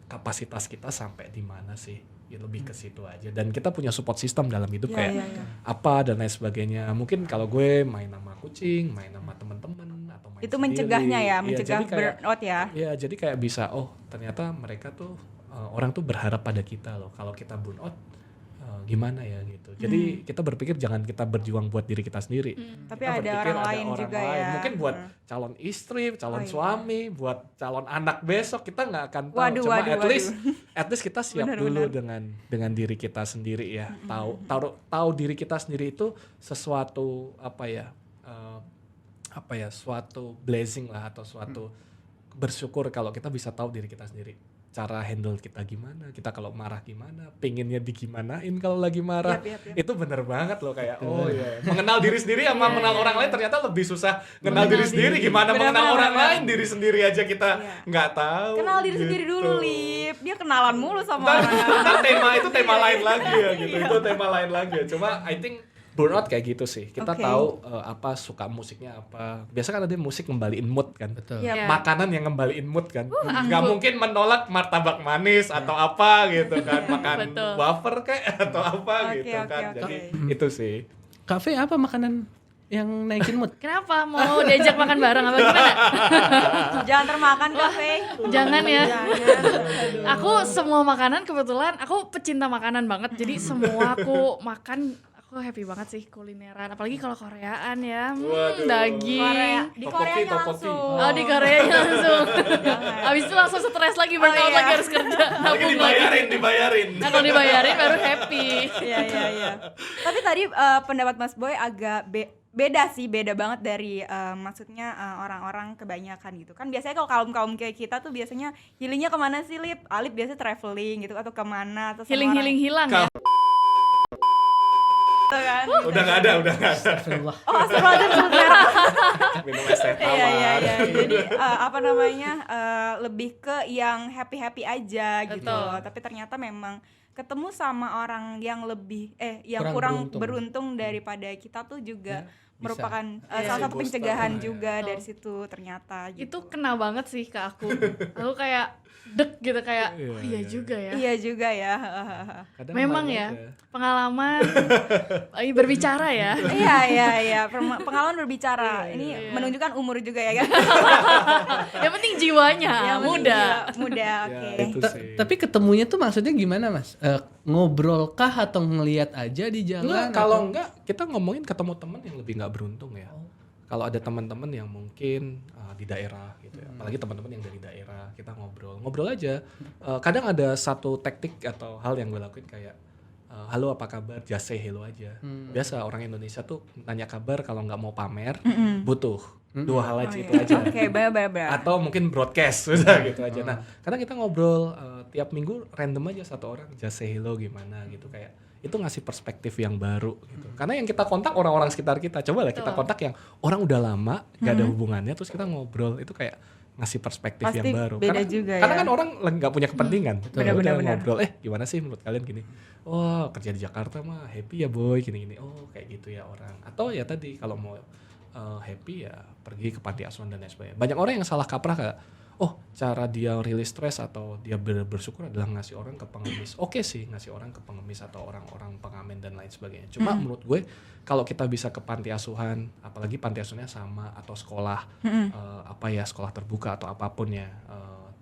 kapasitas kita sampai di mana sih, ya lebih ke situ aja. Dan kita punya support system dalam hidup apa dan lain sebagainya. Mungkin kalau gue main sama kucing, main sama teman-teman atau main Itu sendiri, mencegahnya ya, mencegah burnout ya. Iya, jadi kayak bisa ternyata mereka tuh orang tuh berharap pada kita loh. Kalau kita burnout gimana ya gitu. Jadi kita berpikir jangan kita berjuang buat diri kita sendiri. Tapi Kita ada berpikir orang lain juga ya. Mungkin buat calon istri, calon suami, buat calon anak besok kita nggak akan tahu. Cuma at least kita siap dulu dengan diri kita sendiri ya. Tahu diri kita sendiri itu sesuatu suatu blessing lah atau suatu bersyukur kalau kita bisa tahu diri kita sendiri. Cara handle kita gimana, kita kalau marah gimana, pengennya digimanain kalau lagi marah. Itu bener banget loh kayak mengenal diri sendiri sama mengenal orang lain ternyata lebih susah. Mengenal diri sendiri gimana mengenal orang lain, diri sendiri aja kita nggak tahu. Kenal diri sendiri dulu, Lip. Dia kenalan mulu sama orang. Itu tema lain lagi ya gitu. Itu tema lain lagi ya. Cuma I think burnout kayak gitu sih. Kita tahu apa suka musiknya apa. Biasa kan ada musik ngembaliin mood kan. Betul. Makanan yang ngembaliin mood kan. Nggak mungkin menolak martabak manis atau apa gitu kan. Makan wafer kayak atau apa gitu kan. Jadi itu sih. Kafe apa makanan yang naikin mood? Kenapa? Mau diajak makan bareng apa gimana? Jangan termakan kafe. Jangan ya. Aku semua makanan kebetulan aku pecinta makanan banget. Jadi semua aku makan, aku happy banget sih kulineran. Apalagi kalau Koreaan ya. Daging. Korea. Di Koreanya Tteokbokki. langsung. Oh, di Koreanya langsung. Habis itu langsung stres lagi, burnout lagi harus kerja. Lagi dibayarin. Nah, kalau dibayarin baru happy. Iya. Tapi tadi pendapat Mas Boy agak beda banget dari maksudnya orang-orang kebanyakan gitu kan. Biasanya kalau kaum kayak kita tuh biasanya healingnya kemana sih, Lip? Alip biasanya traveling gitu atau kemana atau Healing hilang ya. kan? Udah nggak ada. Astagfirullah. Oh, astagfirullahaladzim, sebut merek. Minum es teh tawar. Iya. Jadi lebih ke yang happy aja gitu. Betul. Tapi ternyata memang ketemu sama orang yang lebih yang Kurang kurang beruntung daripada kita tuh juga merupakan Iya. salah satu Booster pencegahan lah ya. juga dari situ ternyata gitu. Itu kena banget sih ke aku. Aku kayak dek gitu kayak iya juga ya. Iya juga ya. Kadang Memang malu ya, aja. pengalaman berbicara ya. Iya. Pengalaman berbicara. Ini menunjukkan umur juga ya kan. Yang penting jiwanya Yang penting muda. Muda, Ya, oke. itu sih. Tapi ketemunya tuh maksudnya gimana, Mas? Ngobrol kah atau ngelihat aja di jalan? Enggak, kalau enggak kita ngomongin ketemu teman yang lebih nggak beruntung ya. Kalau ada teman-teman yang mungkin di daerah gitu ya, apalagi teman-teman yang dari daerah, kita ngobrol aja. Kadang ada satu taktik atau hal yang gue lakuin kayak halo apa kabar, just say hello aja. Biasa orang Indonesia tuh nanya kabar kalau nggak mau pamer, butuh dua hal aja itu aja. Oke, benar. Atau mungkin broadcast udah gitu aja. Nah, kadang kita ngobrol tiap minggu random aja satu orang just say hello gimana gitu, kayak itu ngasih perspektif yang baru gitu. Karena yang kita kontak orang-orang sekitar kita. Coba lah kita kontak yang orang udah lama gak ada hubungannya terus kita ngobrol, itu kayak ngasih perspektif Pasti yang baru. beda Karena, juga karena ya. kan orang nggak punya kepentingan. Ya Benar, udah benar. ngobrol, gimana sih menurut kalian gini? Oh, kerja di Jakarta mah happy ya boy, gini-gini. Oh, kayak gitu ya orang. Atau ya tadi kalau mau happy ya pergi ke panti asuhan dan lain sebagainya. Banyak orang yang salah kaprah kayak, oh cara dia rilis stres atau dia bersyukur adalah ngasih orang ke pengemis. Oke sih ngasih orang ke pengemis atau orang-orang pengamen dan lain sebagainya. Cuma menurut gue kalau kita bisa ke panti asuhan, apalagi panti asuhannya sama atau sekolah sekolah terbuka atau apapun ya,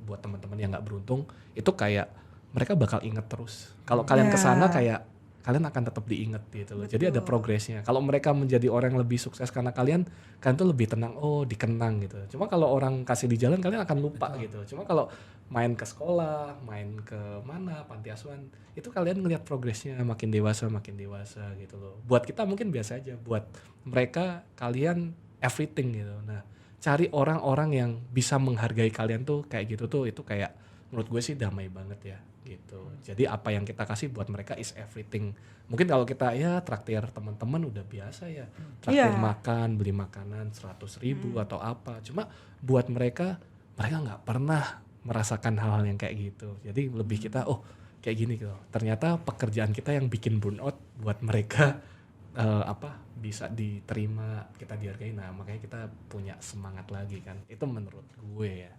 buat teman-teman yang nggak beruntung, itu kayak mereka bakal inget terus. Kalau kalian kesana kayak kalian akan tetap diinget gitu loh. Jadi ada progresnya. Kalau mereka menjadi orang yang lebih sukses karena kalian tuh lebih tenang, dikenang gitu. Cuma kalau orang kasih di jalan kalian akan lupa gitu. Cuma kalau main ke sekolah, main ke mana, panti asuhan, itu kalian ngelihat progresnya makin dewasa gitu loh. Buat kita mungkin biasa aja, buat mereka kalian everything gitu. Nah, cari orang-orang yang bisa menghargai kalian tuh kayak gitu tuh, itu kayak menurut gue sih damai banget ya gitu. Jadi apa yang kita kasih buat mereka is everything. Mungkin kalau kita ya traktir teman-teman udah biasa ya, traktir makan, beli makanan 100.000 atau apa. Cuma buat mereka nggak pernah merasakan hal-hal yang kayak gitu. Jadi lebih kita kayak gini gitu. Ternyata pekerjaan kita yang bikin burnout buat mereka bisa diterima, kita dihargai. Nah makanya kita punya semangat lagi kan. Itu menurut gue ya.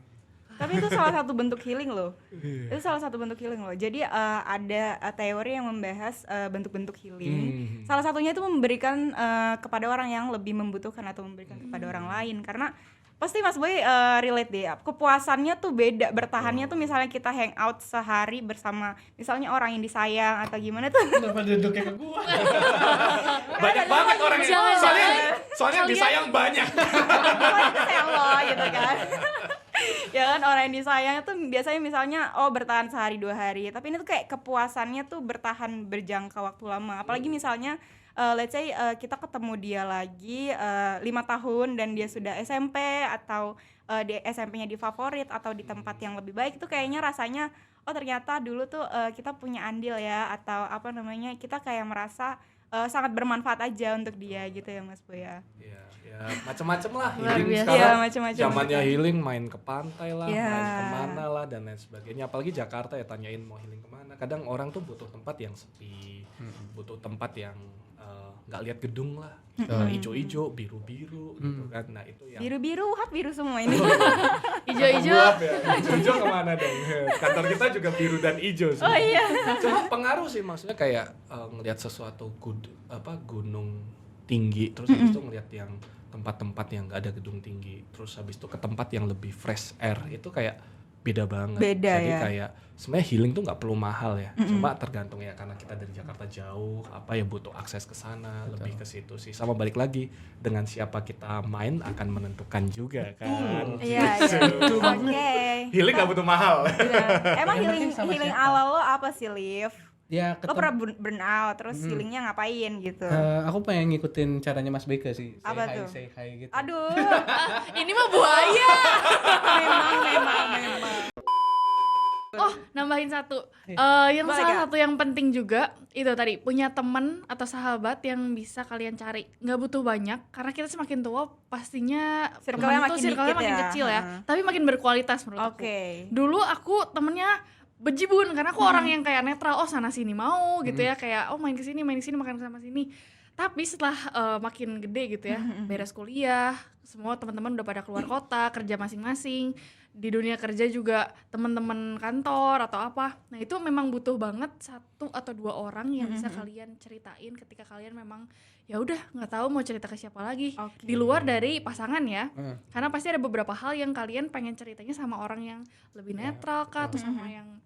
Tapi itu salah satu bentuk healing loh. Itu salah satu bentuk healing loh. Jadi ada teori yang membahas bentuk-bentuk healing. Salah satunya itu memberikan kepada orang yang lebih membutuhkan atau memberikan kepada orang lain. Karena pasti Mas Boy relate deh. Kepuasannya tuh beda. Bertahannya tuh misalnya kita hangout sehari bersama misalnya orang yang disayang atau gimana tuh. Kenapa duduknya ke gua? Banyak banget orang yang soalnya disayang banyak. Soalnya itu sayang lo gitu kan. Ya kan orang yang disayang itu biasanya misalnya bertahan sehari 2 hari, tapi ini tuh kayak kepuasannya tuh bertahan berjangka waktu lama. Apalagi misalnya let's say kita ketemu dia lagi 5 tahun dan dia sudah SMP atau di SMP-nya di favorit atau di tempat yang lebih baik, itu kayaknya rasanya ternyata dulu tuh kita punya andil ya, atau kita kayak merasa sangat bermanfaat aja untuk dia gitu ya Mas Boy ya. Ya macam-macam lah Luar healing biasa. sekarang. Ya, macam-macam. Zamannya healing main ke pantai lah, Ya. main kemana lah dan lain sebagainya. Apalagi Jakarta ya, tanyain mau healing kemana. Kadang orang tuh butuh tempat yang sepi, butuh tempat yang nggak lihat gedung lah, ijo-ijo, biru-biru gitu kan. Nah itu yang Biru-biru, biru semua ini. Ijo-ijo. gelap ya. Ijo kemana dong? Kantor kita juga biru dan ijo sih. Oh iya. Cuma pengaruh sih, maksudnya kayak ngelihat sesuatu gunung tinggi, terus habis itu ngelihat yang tempat-tempat yang nggak ada gedung tinggi, terus habis itu ke tempat yang lebih fresh air, itu kayak beda banget. Beda. Jadi Ya. kayak sebenarnya healing tuh nggak perlu mahal ya, cuma tergantung ya, karena kita dari Jakarta jauh, butuh akses ke sana, lebih ke situ sih. Sama balik lagi dengan siapa kita main akan menentukan juga kan. Iya. Oke. Healing nggak butuh mahal. Benar. Emang Yang healing penting sama healing siapa? ala lo apa sih, Liv? Ya Lo pernah burn out, terus healingnya ngapain gitu? aku pengen ngikutin caranya Mas Beke sih. Apa tuh? Say hi gitu. Aduh, Ini mah buaya. memang. Nambahin satu. Yang Boleh, salah Kak? satu yang penting juga itu tadi, punya teman atau sahabat yang bisa kalian cari. Nggak butuh banyak, karena kita semakin tua pastinya Circle-nya temen tuh makin circle-nya dikit makin ya. kecil ya. Tapi makin berkualitas menurut aku. Oke. Dulu aku temennya bejibun, karena aku orang yang kayak netral, sana sini mau gitu ya, kayak main kesini makan sama sini. Tapi setelah makin gede gitu ya, beres kuliah, semua teman-teman udah pada keluar kota, kerja masing-masing, di dunia kerja juga teman-teman kantor atau apa. Nah itu memang butuh banget 1 atau 2 orang yang bisa kalian ceritain ketika kalian memang ya udah nggak tahu mau cerita ke siapa lagi. Oke. Di luar dari pasangan ya, karena pasti ada beberapa hal yang kalian pengen ceritanya sama orang yang lebih netral kah, atau sama yang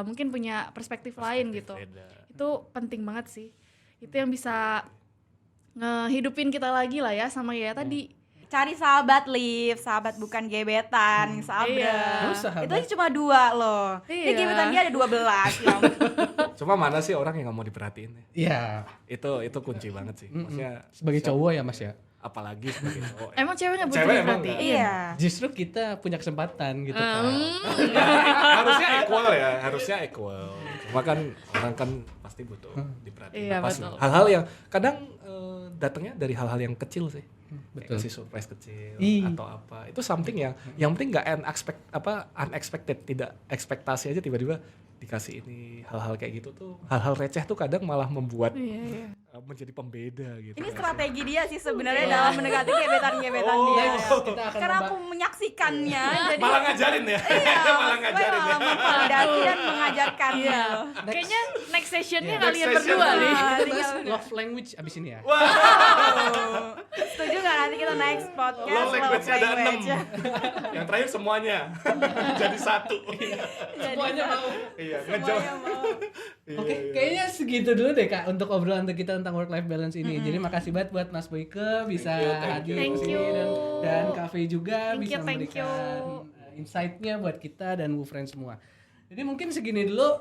mungkin punya perspektif lain gitu. Beda. Itu penting banget sih. Itu yang bisa ngehidupin kita lagi lah ya, sama ya tadi. Cari sahabat, Liv. Sahabat bukan gebetan, sahabat. Iya. Terus sahabat. Itu aja cuma 2 loh. Dia Iya. gebetan dia ada 12 ya. Cuma mana sih orang yang nggak mau diperhatiin? Iya. Itu kunci banget sih. Maksudnya Sebagai cowok ya Mas ya. apalagi sebagai cowok. Emang cewek nggak butuh Cewek emang diperhatiin? Iya. Justru kita punya kesempatan gitu kan. Harusnya equal ya, harusnya equal. Cuma kan orang kan pasti pasti butuh diperhatiin. Iya, Apa sih? betul. Hal-hal yang kadang datangnya dari hal-hal yang kecil sih. Betul. Kayak kasih surprise kecil Ih. atau apa. Itu something yang penting nggak unexpected, tidak ekspektasi aja tiba-tiba dikasih ini. Hal-hal kayak gitu tuh, hal-hal receh tuh kadang malah membuat Iya. menjadi pembeda gitu. Ini nggak sih? strategi dia sih sebenarnya dalam mendekati gebetan-gebetan dia. Next, kita akan Karena aku menyaksikannya, jadi Malah ngajarin ya. iya, Malah ngajarin ya. memvalidasi dan mengajarkan. Iya. gitu. Kayaknya next sessionnya Iya. kalian Next session. berdua nih. Nah, bahas tinggal- love language abis ini ya. Setuju nggak nanti kita next podcast Love language ada 6. language. Yang terakhir semuanya jadi satu. Semuanya mau. Iya, Semuanya ngejauh. mau. Iya, Oke, iya. kayaknya segitu dulu deh Kak untuk obrolan kita tentang work life balance ini. Jadi makasih banget buat Mas Boyke bisa Thank you, hadir thank di sini you. dan Cafe juga Thank bisa you, thank memberikan you. insight-nya buat kita dan WooFriends semua. Jadi mungkin segini dulu,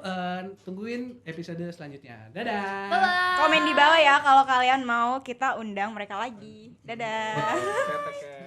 tungguin episode selanjutnya. Dadah. Bye-bye. Komen di bawah ya kalau kalian mau kita undang mereka lagi. Dadah. Oke, oke.